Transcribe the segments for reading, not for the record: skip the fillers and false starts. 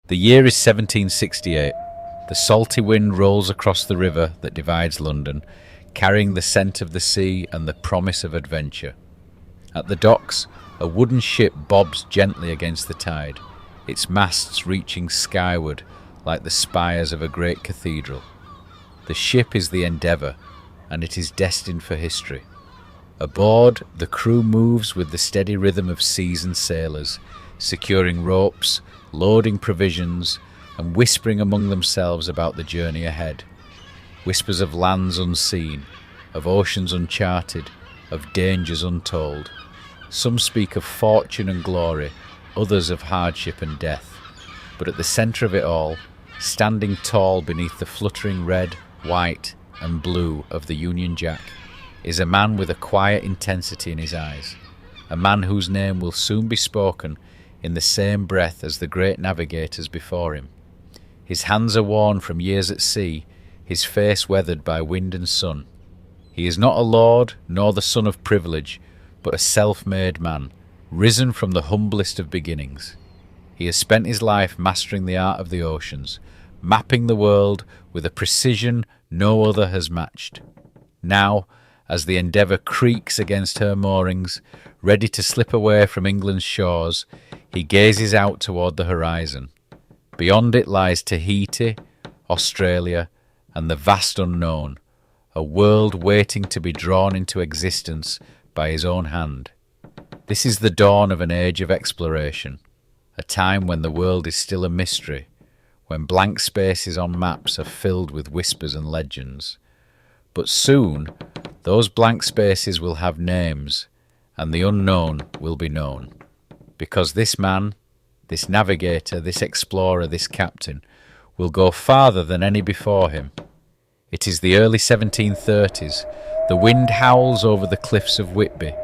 The year is 1768. The salty wind rolls across the river that divides London, carrying the scent of the sea and the promise of adventure. At the docks, a wooden ship bobs gently against the tide, its masts reaching skyward like the spires of a great cathedral. The ship is the Endeavour, and it is destined for history. Aboard, the crew moves with the steady rhythm of seasoned sailors, securing ropes, loading provisions, and whispering among themselves about the journey ahead. Whispers of lands unseen, of oceans uncharted, of dangers untold. Some speak of fortune and glory, others of hardship and death. But at the centre of it all, standing tall beneath the fluttering red, white, and blue of the Union Jack, is a man with a quiet intensity in his eyes, a man whose name will soon be spoken in the same breath as the great navigators before him. His hands are worn from years at sea, his face weathered by wind and sun. He is not a lord, nor the son of privilege, but a self-made man, risen from the humblest of beginnings. He has spent his life mastering the art of the oceans, mapping the world with a precision no other has matched. Now, as the Endeavour creaks against her moorings, ready to slip away from England's shores, he gazes out toward the horizon. Beyond it lies Tahiti, Australia, and the vast unknown, a world waiting to be drawn into existence by his own hand. This is the dawn of an age of exploration, a time when the world is still a mystery, when blank spaces on maps are filled with whispers and legends. But soon, those blank spaces will have names, and the unknown will be known. Because this man, this navigator, this explorer, this captain, will go farther than any before him. It is the early 1730s. The wind howls over the cliffs of Whitby,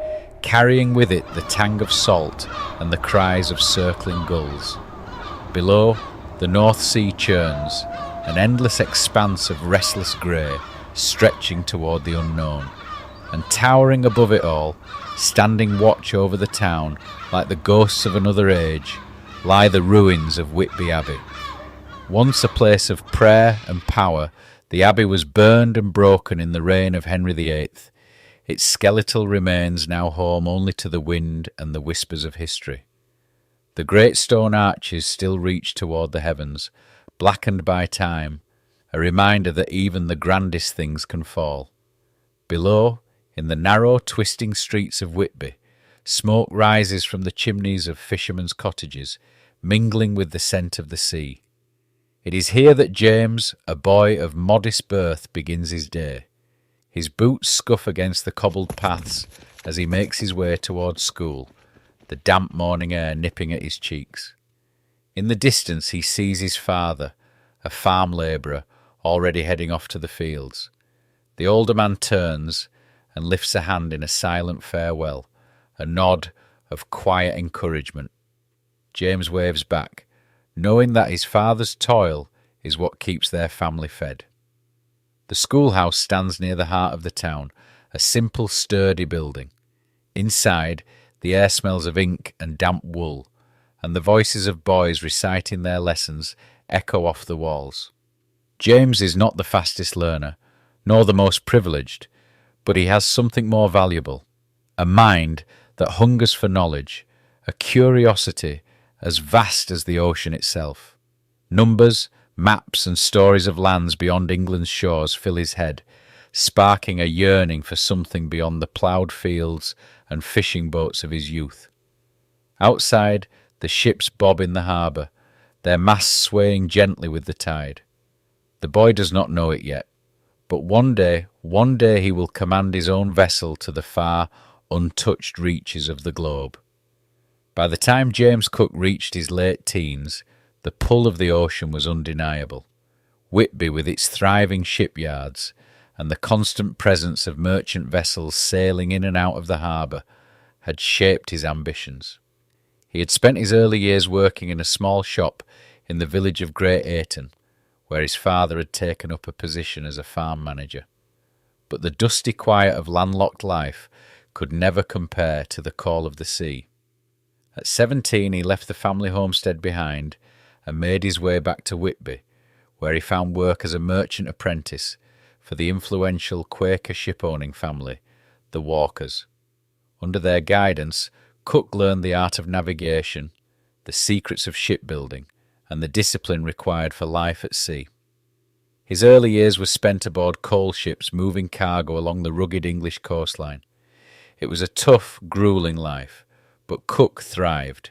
carrying with it the tang of salt and the cries of circling gulls. Below, the North Sea churns, an endless expanse of restless grey, stretching toward the unknown. And towering above it all, standing watch over the town like the ghosts of another age, lie the ruins of Whitby Abbey. Once a place of prayer and power, the abbey was burned and broken in the reign of Henry VIII. Its skeletal remains now home only to the wind and the whispers of history. The great stone arches still reach toward the heavens, blackened by time, a reminder that even the grandest things can fall. Below, in the narrow, twisting streets of Whitby, smoke rises from the chimneys of fishermen's cottages, mingling with the scent of the sea. It is here that James, a boy of modest birth, begins his day. His boots scuff against the cobbled paths as he makes his way towards school, the damp morning air nipping at his cheeks. In the distance he sees his father, a farm labourer, already heading off to the fields. The older man turns and lifts a hand in a silent farewell, a nod of quiet encouragement. James waves back, knowing that his father's toil is what keeps their family fed. The schoolhouse stands near the heart of the town, a simple, sturdy building. Inside, the air smells of ink and damp wool, and the voices of boys reciting their lessons echo off the walls. James is not the fastest learner, nor the most privileged, but he has something more valuable, a mind that hungers for knowledge, a curiosity as vast as the ocean itself. Numbers, maps, and stories of lands beyond England's shores fill his head, sparking a yearning for something beyond the ploughed fields and fishing boats of his youth. Outside, the ships bob in the harbour, their masts swaying gently with the tide. The boy does not know it yet, but one day he will command his own vessel to the far, untouched reaches of the globe. By the time James Cook reached his late teens, the pull of the ocean was undeniable. Whitby, with its thriving shipyards and the constant presence of merchant vessels sailing in and out of the harbour, had shaped his ambitions. He had spent his early years working in a small shop in the village of Great Ayton, where his father had taken up a position as a farm manager. But the dusty quiet of landlocked life could never compare to the call of the sea. At 17 he left the family homestead behind and made his way back to Whitby, where he found work as a merchant apprentice for the influential Quaker ship-owning family, the Walkers. Under their guidance, Cook learned the art of navigation, the secrets of shipbuilding, and the discipline required for life at sea. His early years were spent aboard coal ships moving cargo along the rugged English coastline. It was a tough, grueling life, but Cook thrived.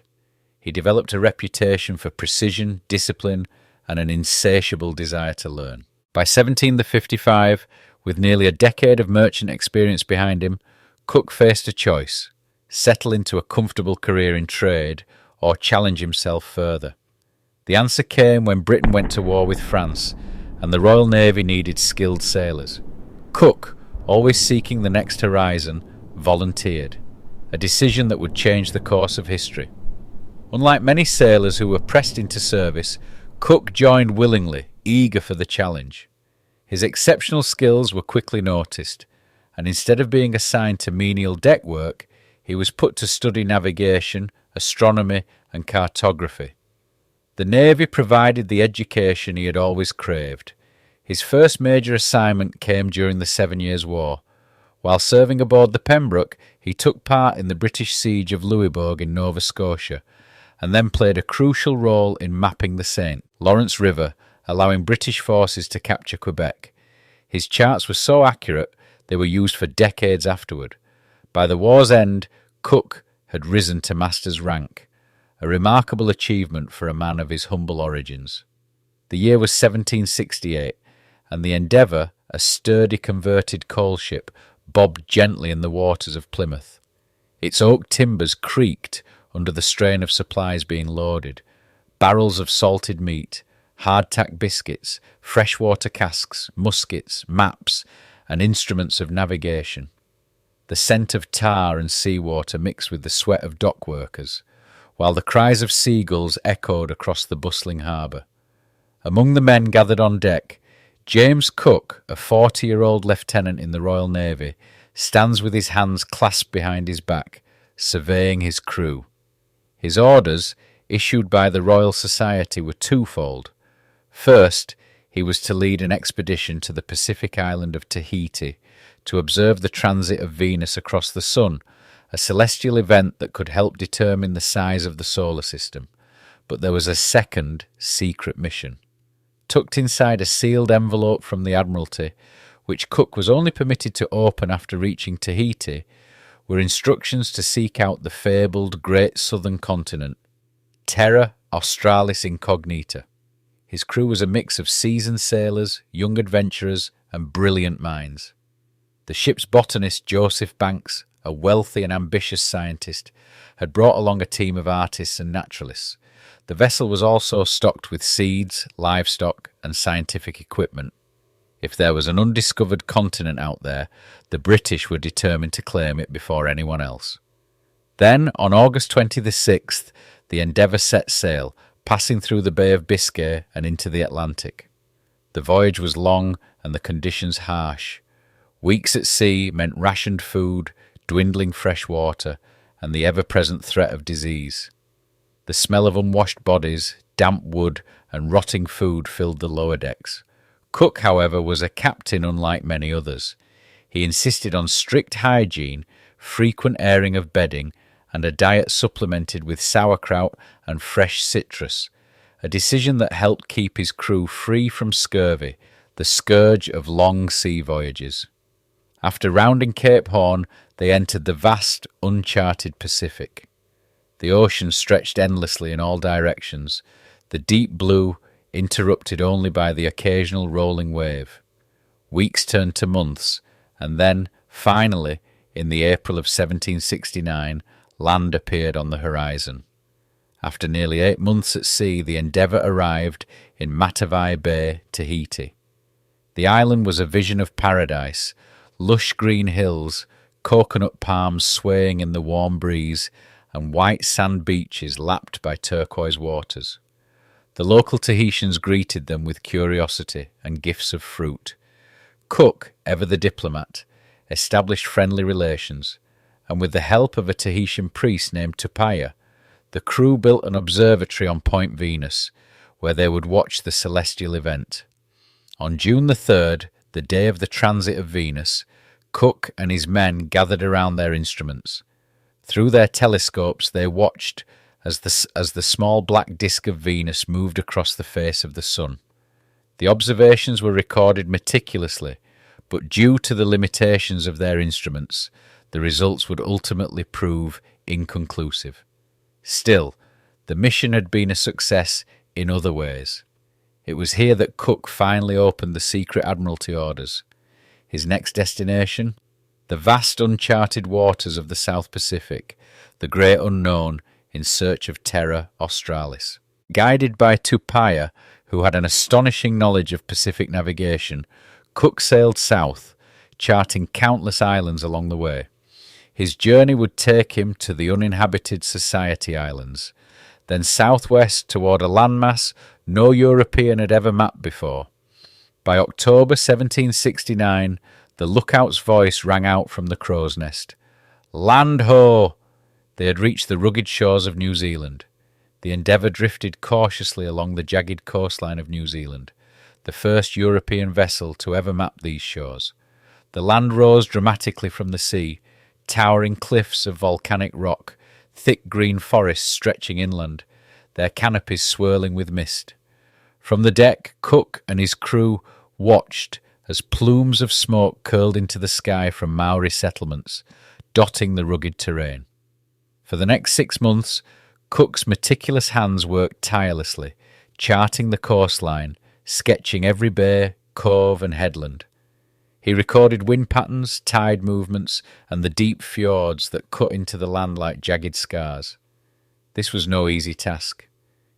He developed a reputation for precision, discipline, and an insatiable desire to learn. By 1755, with nearly a decade of merchant experience behind him, Cook faced a choice: settle into a comfortable career in trade or challenge himself further. The answer came when Britain went to war with France and the Royal Navy needed skilled sailors. Cook, always seeking the next horizon, volunteered, a decision that would change the course of history. Unlike many sailors who were pressed into service, Cook joined willingly, eager for the challenge. His exceptional skills were quickly noticed, and instead of being assigned to menial deck work, he was put to study navigation, astronomy, and cartography. The Navy provided the education he had always craved. His first major assignment came during the 7 Years' War. While serving aboard the Pembroke, he took part in the British siege of Louisbourg in Nova Scotia, and then played a crucial role in mapping the St. Lawrence River, allowing British forces to capture Quebec. His charts were so accurate they were used for decades afterward. By the war's end, Cook had risen to master's rank, a remarkable achievement for a man of his humble origins. The year was 1768, and the Endeavour, a sturdy converted coal ship, bobbed gently in the waters of Plymouth. Its oak timbers creaked under the strain of supplies being loaded: barrels of salted meat, hardtack biscuits, freshwater casks, muskets, maps, and instruments of navigation. The scent of tar and seawater mixed with the sweat of dock workers, while the cries of seagulls echoed across the bustling harbour. Among the men gathered on deck, James Cook, a 40-year-old lieutenant in the Royal Navy, stands with his hands clasped behind his back, surveying his crew. His orders, issued by the Royal Society, were twofold. First, he was to lead an expedition to the Pacific island of Tahiti to observe the transit of Venus across the Sun, a celestial event that could help determine the size of the solar system. But there was a second, secret mission. Tucked inside a sealed envelope from the Admiralty, which Cook was only permitted to open after reaching Tahiti, were instructions to seek out the fabled Great Southern Continent, Terra Australis Incognita. His crew was a mix of seasoned sailors, young adventurers, and brilliant minds. The ship's botanist, Joseph Banks, a wealthy and ambitious scientist, had brought along a team of artists and naturalists. The vessel was also stocked with seeds, livestock, and scientific equipment. If there was an undiscovered continent out there, the British were determined to claim it before anyone else. Then, on August 26th, the Endeavour set sail, passing through the Bay of Biscay and into the Atlantic. The voyage was long and the conditions harsh. Weeks at sea meant rationed food, dwindling fresh water, and the ever-present threat of disease. The smell of unwashed bodies, damp wood, and rotting food filled the lower decks. Cook, however, was a captain unlike many others. He insisted on strict hygiene, frequent airing of bedding, and a diet supplemented with sauerkraut and fresh citrus, a decision that helped keep his crew free from scurvy, the scourge of long sea voyages. After rounding Cape Horn, they entered the vast, uncharted Pacific. The ocean stretched endlessly in all directions, the deep blue interrupted only by the occasional rolling wave. Weeks turned to months, and then, finally, in the April of 1769, land appeared on the horizon. After nearly 8 months at sea, the Endeavour arrived in Matavai Bay, Tahiti. The island was a vision of paradise: lush green hills, coconut palms swaying in the warm breeze, and white sand beaches lapped by turquoise waters. The local Tahitians greeted them with curiosity and gifts of fruit. Cook, ever the diplomat, established friendly relations, and with the help of a Tahitian priest named Tupaya, the crew built an observatory on Point Venus, where they would watch the celestial event. On June the 3rd, the day of the transit of Venus, Cook and his men gathered around their instruments. Through their telescopes they watched as the small black disk of Venus moved across the face of the sun. The observations were recorded meticulously, but due to the limitations of their instruments, the results would ultimately prove inconclusive. Still, the mission had been a success in other ways. It was here that Cook finally opened the secret Admiralty orders. His next destination? The vast uncharted waters of the South Pacific, the great unknown in search of Terra Australis. Guided by Tupaia, who had an astonishing knowledge of Pacific navigation, Cook sailed south, charting countless islands along the way. His journey would take him to the uninhabited Society Islands, then southwest toward a landmass no European had ever mapped before. By October 1769, the lookout's voice rang out from the crow's nest. Land ho! They had reached the rugged shores of New Zealand. The Endeavour drifted cautiously along the jagged coastline of New Zealand, the first European vessel to ever map these shores. The land rose dramatically from the sea, towering cliffs of volcanic rock, thick green forests stretching inland, their canopies swirling with mist. From the deck, Cook and his crew watched as plumes of smoke curled into the sky from Maori settlements, dotting the rugged terrain. For the next 6 months, Cook's meticulous hands worked tirelessly, charting the coastline, sketching every bay, cove and headland. He recorded wind patterns, tide movements, and the deep fjords that cut into the land like jagged scars. This was no easy task.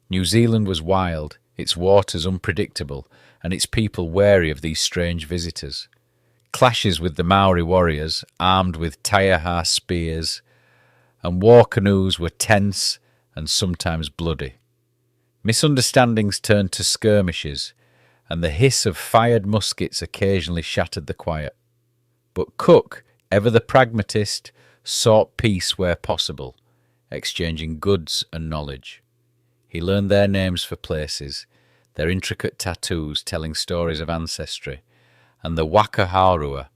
New Zealand was wild, its waters unpredictable, and its people wary of these strange visitors. Clashes with the Maori warriors, armed with taiaha spears, and war canoes were tense and sometimes bloody. Misunderstandings turned to skirmishes, and the hiss of fired muskets occasionally shattered the quiet. But Cook, ever the pragmatist, sought peace where possible, exchanging goods and knowledge. He learned their names for places, their intricate tattoos telling stories of ancestry, and the waka harua,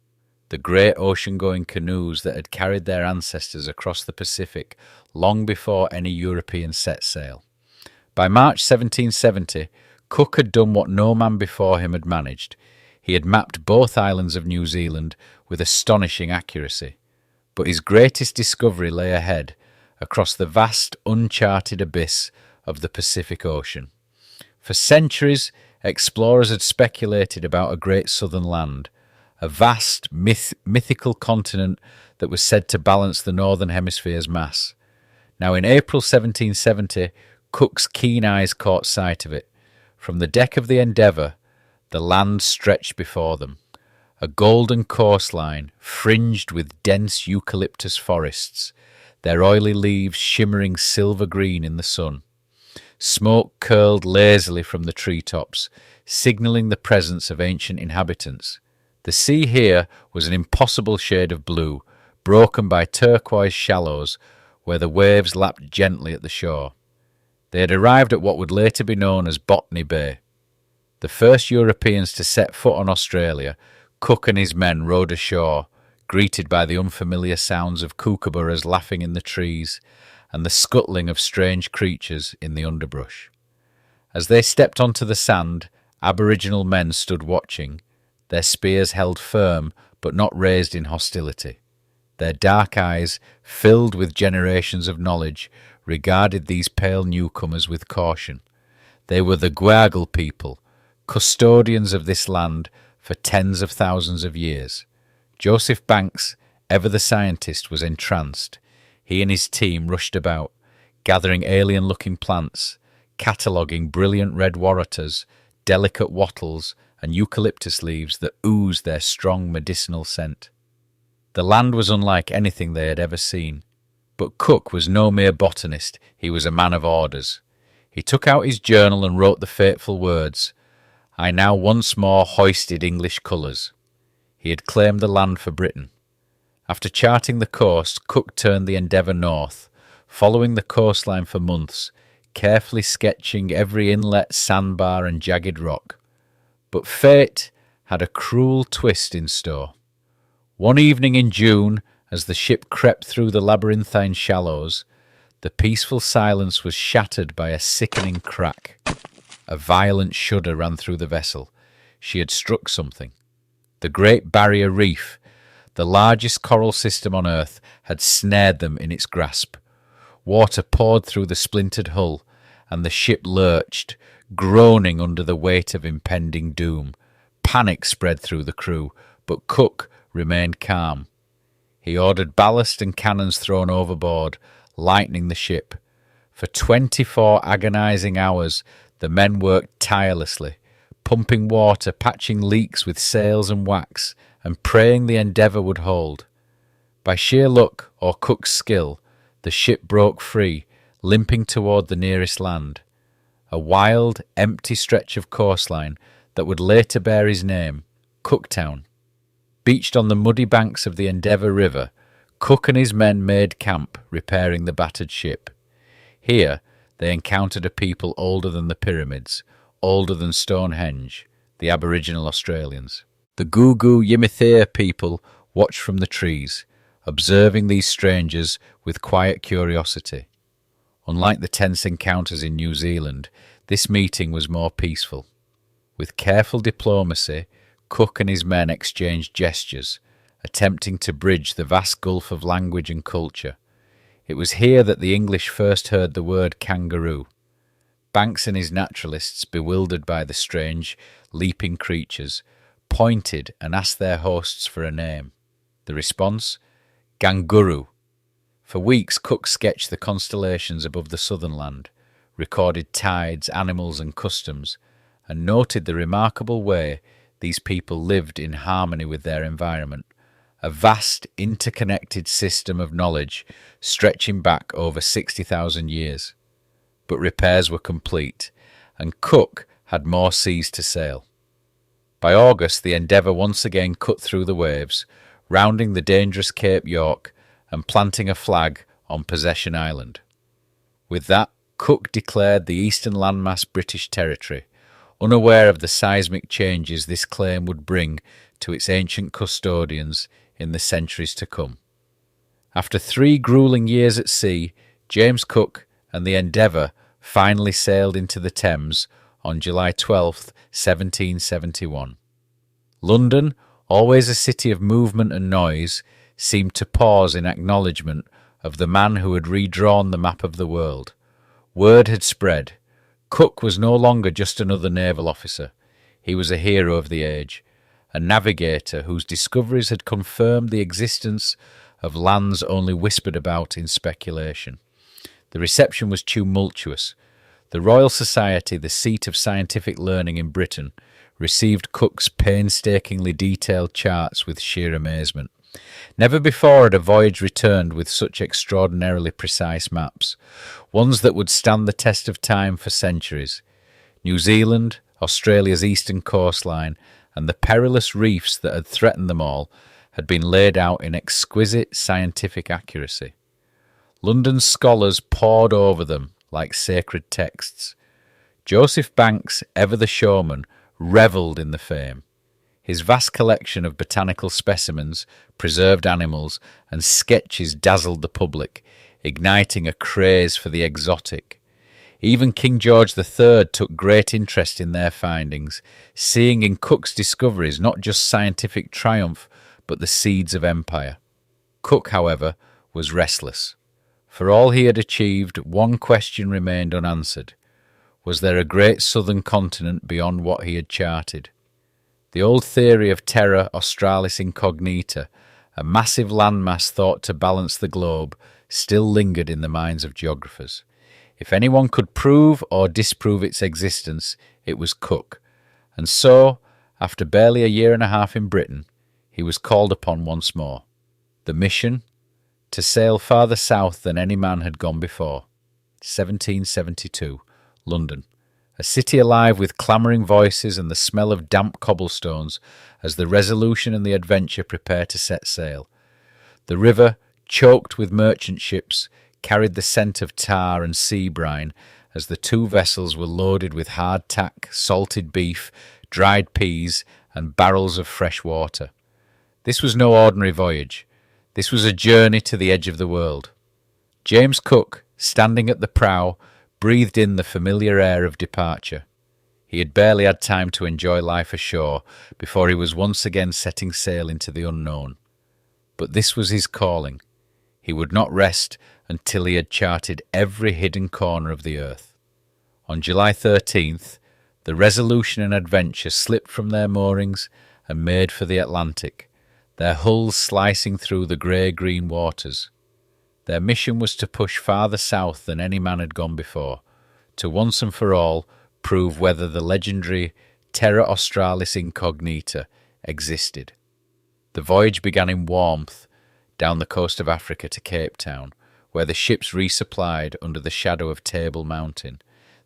the great ocean-going canoes that had carried their ancestors across the Pacific long before any European set sail. By March 1770, Cook had done what no man before him had managed. He had mapped both islands of New Zealand with astonishing accuracy. But his greatest discovery lay ahead, across the vast, uncharted abyss of the Pacific Ocean. For centuries, explorers had speculated about a great southern land, a vast, mythical continent that was said to balance the northern hemisphere's mass. Now, in April 1770, Cook's keen eyes caught sight of it. From the deck of the Endeavour, the land stretched before them, a golden coastline fringed with dense eucalyptus forests, their oily leaves shimmering silver green in the sun. Smoke curled lazily from the treetops, signalling the presence of ancient inhabitants. The sea here was an impossible shade of blue, broken by turquoise shallows where the waves lapped gently at the shore. They had arrived at what would later be known as Botany Bay. The first Europeans to set foot on Australia, Cook and his men rowed ashore, greeted by the unfamiliar sounds of kookaburras laughing in the trees and the scuttling of strange creatures in the underbrush. As they stepped onto the sand, Aboriginal men stood watching, their spears held firm but not raised in hostility. Their dark eyes, filled with generations of knowledge, regarded these pale newcomers with caution. They were the Gwagal people, custodians of this land for tens of thousands of years. Joseph Banks, ever the scientist, was entranced. He and his team rushed about, gathering alien-looking plants, cataloguing brilliant red waratahs, delicate wattles, and eucalyptus leaves that oozed their strong medicinal scent. The land was unlike anything they had ever seen. But Cook was no mere botanist, he was a man of orders. He took out his journal and wrote the fateful words, "I now once more hoisted English colours." He had claimed the land for Britain. After charting the coast, Cook turned the Endeavour north, following the coastline for months, carefully sketching every inlet, sandbar and jagged rock. But fate had a cruel twist in store. One evening in June, as the ship crept through the labyrinthine shallows, the peaceful silence was shattered by a sickening crack. A violent shudder ran through the vessel. She had struck something. The Great Barrier Reef, the largest coral system on Earth, had snared them in its grasp. Water poured through the splintered hull, and the ship lurched, groaning under the weight of impending doom. Panic spread through the crew, but Cook remained calm. He ordered ballast and cannons thrown overboard, lightening the ship. For 24 agonizing hours, the men worked tirelessly, pumping water, patching leaks with sails and wax, and praying the Endeavour would hold. By sheer luck or Cook's skill, the ship broke free, limping toward the nearest land. A wild, empty stretch of coastline that would later bear his name, Cooktown. Beached on the muddy banks of the Endeavour River, Cook and his men made camp, repairing the battered ship. Here they encountered a people older than the pyramids, older than Stonehenge, the Aboriginal Australians. The Gugu Yimithirr people watched from the trees, observing these strangers with quiet curiosity. Unlike the tense encounters in New Zealand, this meeting was more peaceful. With careful diplomacy, Cook and his men exchanged gestures, attempting to bridge the vast gulf of language and culture. It was here that the English first heard the word kangaroo. Banks and his naturalists, bewildered by the strange, leaping creatures, pointed and asked their hosts for a name. The response? Ganguru. For weeks Cook sketched the constellations above the southern land, recorded tides, animals and customs, and noted the remarkable way these people lived in harmony with their environment, a vast interconnected system of knowledge stretching back over 60,000 years. But repairs were complete, and Cook had more seas to sail. By August, the Endeavour once again cut through the waves, rounding the dangerous Cape York and planting a flag on Possession Island. With that, Cook declared the eastern landmass British territory, unaware of the seismic changes this claim would bring to its ancient custodians in the centuries to come. After 3 gruelling years at sea, James Cook and the Endeavour finally sailed into the Thames on July 12, 1771. London, always a city of movement and noise, seemed to pause in acknowledgement of the man who had redrawn the map of the world. Word had spread. Cook was no longer just another naval officer. He was a hero of the age, a navigator whose discoveries had confirmed the existence of lands only whispered about in speculation. The reception was tumultuous. The Royal Society, the seat of scientific learning in Britain, received Cook's painstakingly detailed charts with sheer amazement. Never before had a voyage returned with such extraordinarily precise maps, ones that would stand the test of time for centuries. New Zealand, Australia's eastern coastline, and the perilous reefs that had threatened them all had been laid out in exquisite scientific accuracy. London's scholars pored over them like sacred texts. Joseph Banks, ever the showman, revelled in the fame. His vast collection of botanical specimens, preserved animals, and sketches dazzled the public, igniting a craze for the exotic. Even King George III took great interest in their findings, seeing in Cook's discoveries not just scientific triumph, but the seeds of empire. Cook, however, was restless. For all he had achieved, one question remained unanswered. Was there a great southern continent beyond what he had charted? The old theory of terra australis incognita, a massive landmass thought to balance the globe, still lingered in the minds of geographers. If anyone could prove or disprove its existence, it was Cook. And so, after barely a year and a half in Britain, he was called upon once more. The mission? To sail farther south than any man had gone before. 1772, London. A city alive with clamouring voices and the smell of damp cobblestones as the Resolution and the Adventure prepare to set sail. The river, choked with merchant ships, carried the scent of tar and sea brine as the two vessels were loaded with hardtack, salted beef, dried peas, and barrels of fresh water. This was no ordinary voyage. This was a journey to the edge of the world. James Cook, standing at the prow, breathed in the familiar air of departure. He had barely had time to enjoy life ashore before he was once again setting sail into the unknown. But this was his calling. He would not rest until he had charted every hidden corner of the earth. On July 13th, the Resolution and Adventure slipped from their moorings and made for the Atlantic, their hulls slicing through the grey-green waters. Their mission was to push farther south than any man had gone before, to once and for all prove whether the legendary Terra Australis Incognita existed. The voyage began in warmth down the coast of Africa to Cape Town, where the ships resupplied under the shadow of Table Mountain,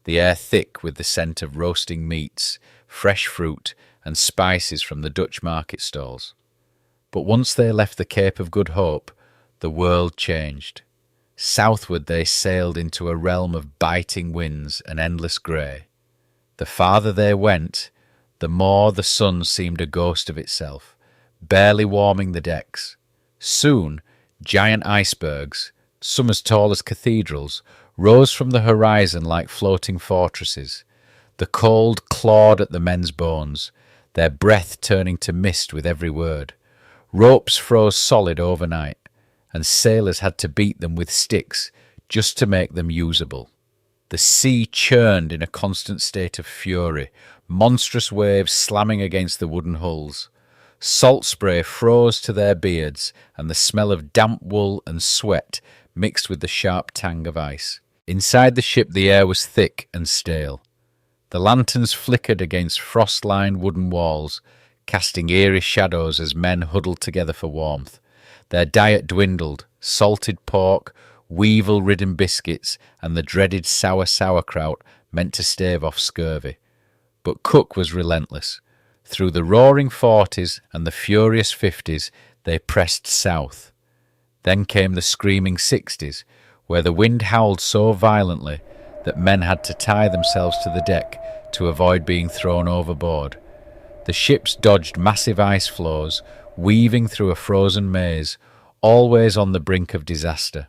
the air thick with the scent of roasting meats, fresh fruit, and spices from the Dutch market stalls. But once they left the Cape of Good Hope, the world changed. Southward they sailed into a realm of biting winds and endless grey. The farther they went, the more the sun seemed a ghost of itself, barely warming the decks. Soon, giant icebergs, some as tall as cathedrals, rose from the horizon like floating fortresses. The cold clawed at the men's bones, their breath turning to mist with every word. Ropes froze solid overnight, and sailors had to beat them with sticks just to make them usable. The sea churned in a constant state of fury, monstrous waves slamming against the wooden hulls. Salt spray froze to their beards, and the smell of damp wool and sweat mixed with the sharp tang of ice. Inside the ship the air was thick and stale. The lanterns flickered against frost-lined wooden walls, casting eerie shadows as men huddled together for warmth. Their diet dwindled: salted pork, weevil-ridden biscuits, and the dreaded sour sauerkraut meant to stave off scurvy. But Cook was relentless. Through the roaring 40s and the furious 50s they pressed south. Then came the screaming 60s, where the wind howled so violently that men had to tie themselves to the deck to avoid being thrown overboard. The ships dodged massive ice floes, weaving through a frozen maze, always on the brink of disaster.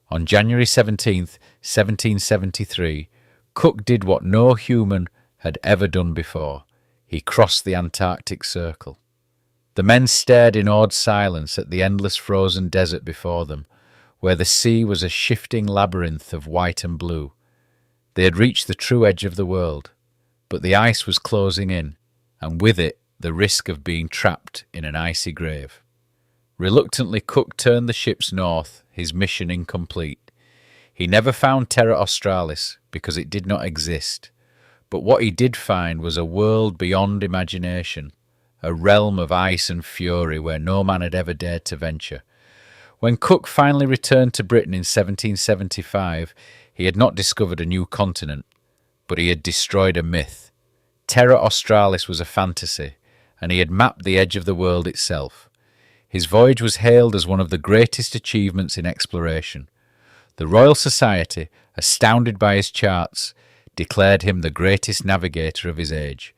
On January 17th, 1773, Cook did what no human had ever done before. He crossed the Antarctic Circle. The men stared in awed silence at the endless frozen desert before them, where the sea was a shifting labyrinth of white and blue. They had reached the true edge of the world, but the ice was closing in, and with it the risk of being trapped in an icy grave. Reluctantly, Cook turned the ships north, his mission incomplete. He never found Terra Australis because it did not exist, but what he did find was a world beyond imagination, a realm of ice and fury where no man had ever dared to venture. When Cook finally returned to Britain in 1775, he had not discovered a new continent, but he had destroyed a myth. Terra Australis was a fantasy, and he had mapped the edge of the world itself. His voyage was hailed as one of the greatest achievements in exploration. The Royal Society, astounded by his charts, declared him the greatest navigator of his age.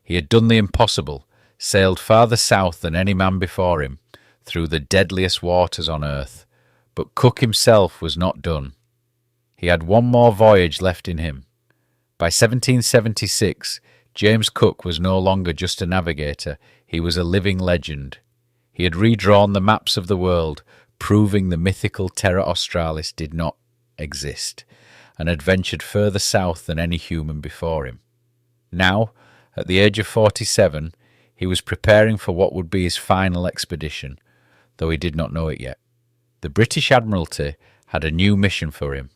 He had done the impossible, sailed farther south than any man before him, through the deadliest waters on earth. But Cook himself was not done. He had one more voyage left in him. By 1776, James Cook was no longer just a navigator, he was a living legend. He had redrawn the maps of the world, proving the mythical Terra Australis did not exist, and had ventured further south than any human before him. Now, at the age of 47, he was preparing for what would be his final expedition, though he did not know it yet. The British Admiralty had a new mission for him: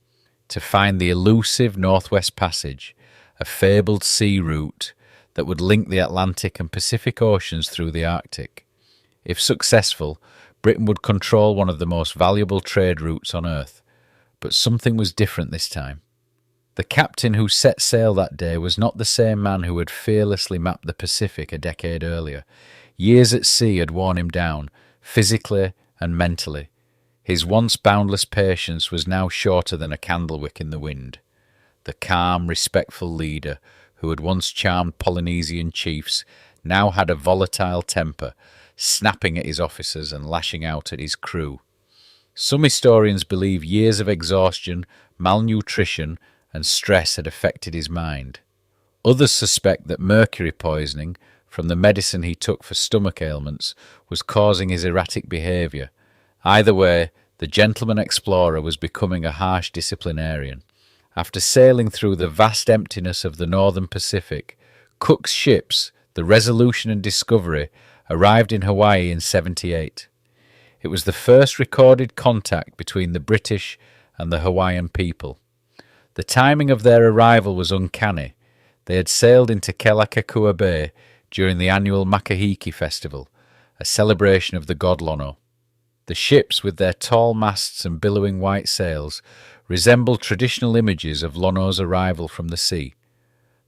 to find the elusive Northwest Passage, a fabled sea route that would link the Atlantic and Pacific Oceans through the Arctic. If successful, Britain would control one of the most valuable trade routes on earth. But something was different this time. The captain who set sail that day was not the same man who had fearlessly mapped the Pacific a decade earlier. Years at sea had worn him down, physically and mentally. His once boundless patience was now shorter than a candlewick in the wind. the calm, respectful leader who had once charmed Polynesian chiefs, now had a volatile temper, snapping at his officers and lashing out at his crew. Some historians believe years of exhaustion, malnutrition, and stress had affected his mind. Others suspect that mercury poisoning, from the medicine he took for stomach ailments, was causing his erratic behaviour. Either way, the gentleman explorer was becoming a harsh disciplinarian. After sailing through the vast emptiness of the northern Pacific, Cook's ships, the Resolution and Discovery, arrived in Hawaii in 78. It was the first recorded contact between the British and the Hawaiian people. The timing of their arrival was uncanny. They had sailed into Kealakekua Bay during the annual Makahiki Festival, a celebration of the god Lono. The ships, with their tall masts and billowing white sails, resembled traditional images of Lono's arrival from the sea.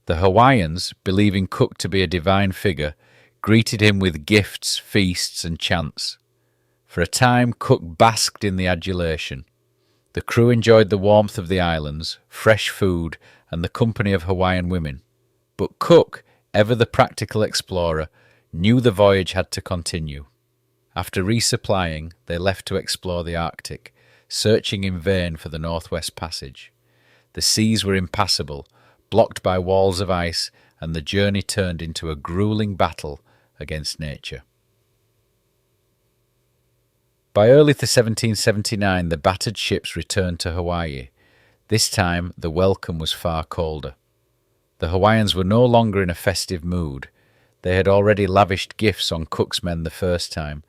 The Hawaiians, believing Cook to be a divine figure, greeted him with gifts, feasts, and chants. For a time, Cook basked in the adulation. The crew enjoyed the warmth of the islands, fresh food, and the company of Hawaiian women. But Cook, ever the practical explorer, knew the voyage had to continue. After resupplying, they left to explore the Arctic, searching in vain for the Northwest Passage. The seas were impassable, blocked by walls of ice, and the journey turned into a grueling battle against nature. By early 1779, the battered ships returned to Hawaii. This time, the welcome was far colder. The Hawaiians were no longer in a festive mood. They had already lavished gifts on Cook's men the first time,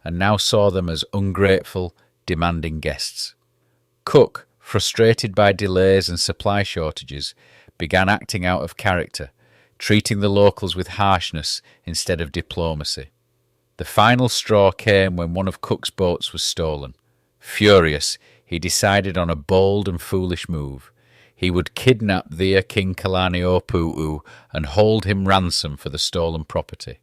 and now saw them as ungrateful, demanding guests. Cook, frustrated by delays and supply shortages, began acting out of character, treating the locals with harshness instead of diplomacy. The final straw came when one of Cook's boats was stolen. Furious, he decided on a bold and foolish move. He would kidnap the King Kalaniʻōpuʻu and hold him ransom for the stolen property.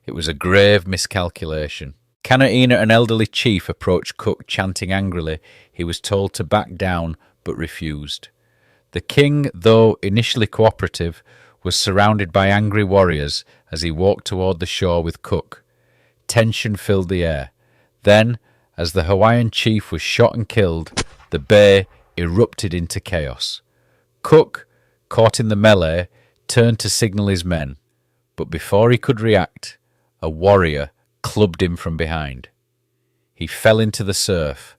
It was a grave miscalculation. Kanaina, an elderly chief, approached Cook, chanting angrily. He was told to back down, but refused. The king, though initially cooperative, was surrounded by angry warriors as he walked toward the shore with Cook. Tension filled the air. Then, as the Hawaiian chief was shot and killed, the bay erupted into chaos. Cook, caught in the melee, turned to signal his men, but before he could react, a warrior clubbed him from behind. He fell into the surf,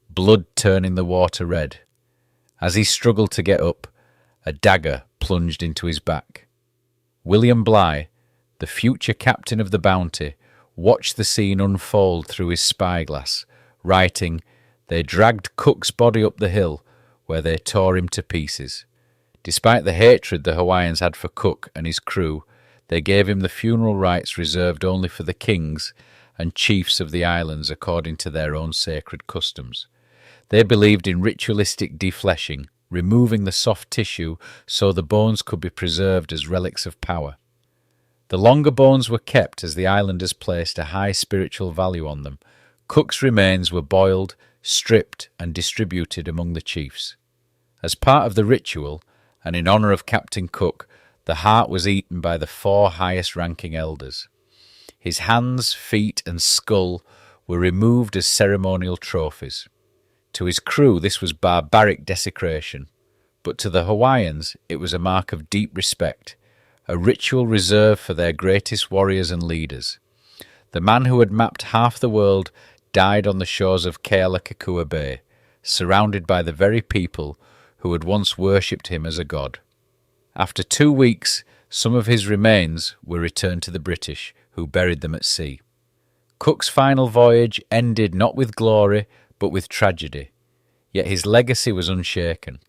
blood turning the water red. As he struggled to get up, a dagger plunged into his back. William Bligh, the future captain of the Bounty, watched the scene unfold through his spyglass, writing, "They dragged Cook's body up the hill, where they tore him to pieces." Despite the hatred the Hawaiians had for Cook and his crew, they gave him the funeral rites reserved only for the kings and chiefs of the islands according to their own sacred customs. They believed in ritualistic defleshing, removing the soft tissue so the bones could be preserved as relics of power. The longer bones were kept as the islanders placed a high spiritual value on them. Cook's remains were boiled, stripped, and distributed among the chiefs. As part of the ritual, and in honour of Captain Cook, the heart was eaten by the 4 highest-ranking elders. His hands, feet, and skull were removed as ceremonial trophies. To his crew this was barbaric desecration, but to the Hawaiians it was a mark of deep respect, a ritual reserved for their greatest warriors and leaders. The man who had mapped half the world died on the shores of Kealakekua Bay, surrounded by the very people who had once worshipped him as a god. After 2 weeks, some of his remains were returned to the British, who buried them at sea. Cook's final voyage ended not with glory, but with tragedy. Yet his legacy was unshaken.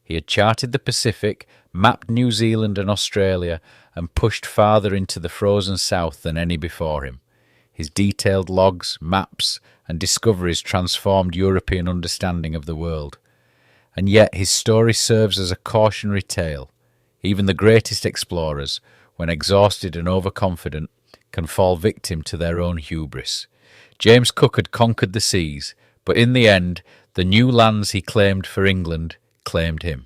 He had charted the Pacific, mapped New Zealand and Australia, and pushed farther into the frozen south than any before him. His detailed logs, maps, and discoveries transformed European understanding of the world. And yet his story serves as a cautionary tale. Even the greatest explorers, when exhausted and overconfident, can fall victim to their own hubris. James Cook had conquered the seas, but in the end, the new lands he claimed for England claimed him.